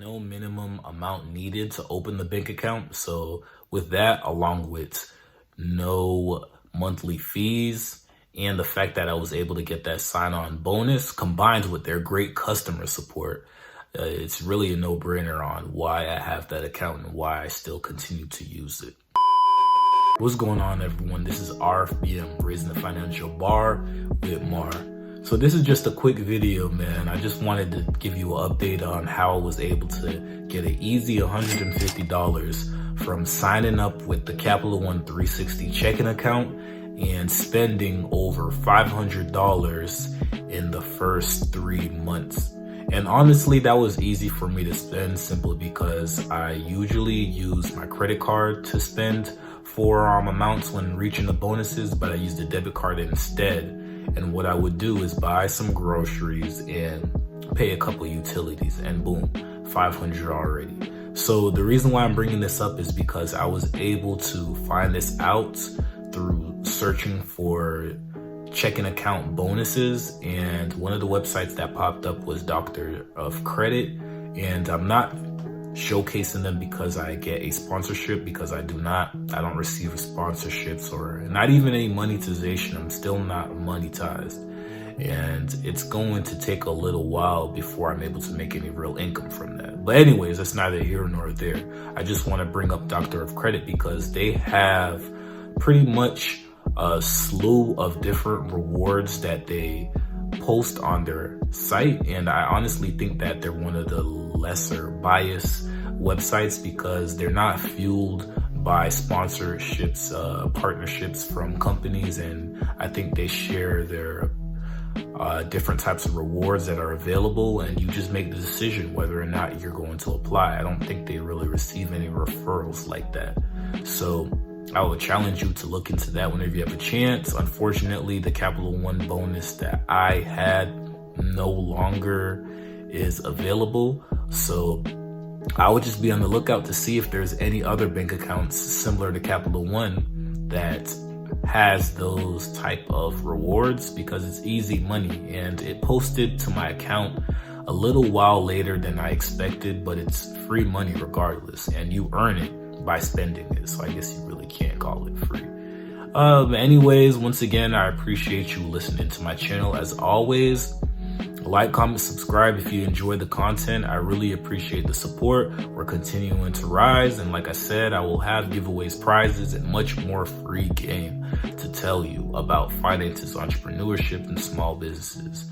No minimum amount needed to open the bank account. So with that, along with no monthly fees and the fact that I was able to get that sign-on bonus combined with their great customer support, it's really a no-brainer on why I have that account and why I still continue to use it. What's going on, everyone? This is RFBM, Raising the Financial Bar with Mar. So this is just a quick video, man. I just wanted to give you an update on how I was able to get an easy $150 from signing up with the CapitalOne 360 checking account and spending over $500 in the first 3 months. And honestly, that was easy for me to spend simply because I usually use my credit card to spend for amounts when reaching the bonuses, but I used a debit card instead. And what I would do is buy some groceries and pay a couple utilities, and boom, $500 already. So the reason why I'm bringing this up is because I was able to find this out through searching for checking account bonuses, and one of the websites that popped up was Doctor of Credit, and I'm not showcasing them because I get a sponsorship, because I don't receive sponsorships or not even any monetization. I'm still not monetized, and it's going to take a little while before I'm able to make any real income from that. But anyways, that's neither here nor there. I just want to bring up Doctor of Credit because they have pretty much a slew of different rewards that they post on their site, and I honestly think that they're one of the lesser biased websites because they're not fueled by sponsorships, partnerships from companies, and I think they share their different types of rewards that are available, and you just make the decision whether or not you're going to apply. I don't think they really receive any referrals like that. So I would challenge you to look into that whenever you have a chance. Unfortunately, the CapitalOne bonus that I had no longer is available. So I would just be on the lookout to see if there's any other bank accounts similar to CapitalOne that has those type of rewards, because it's easy money, and it posted to my account a little while later than I expected, but it's free money regardless, and you earn it by spending it. So I guess you really can't call it free. Anyways, once again, I appreciate you listening to my channel. As always, like, comment, subscribe if you enjoy the content. I really appreciate the support. We're continuing to rise, and like I said, I will have giveaways, prizes, and much more free game to tell you about finances, entrepreneurship, and small businesses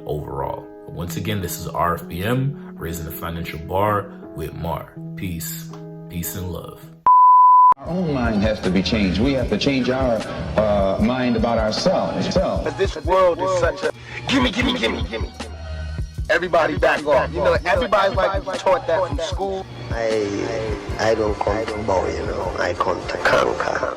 overall. Once again, this is RFBM, Raising the Financial Bar with Mar. Peace and love. Our own mind has to be changed. We have to change our mind about ourselves. But this world is such a gimme. Everybody back off. You know, everybody's like taught that from school. I don't come to bow, I come to conquer.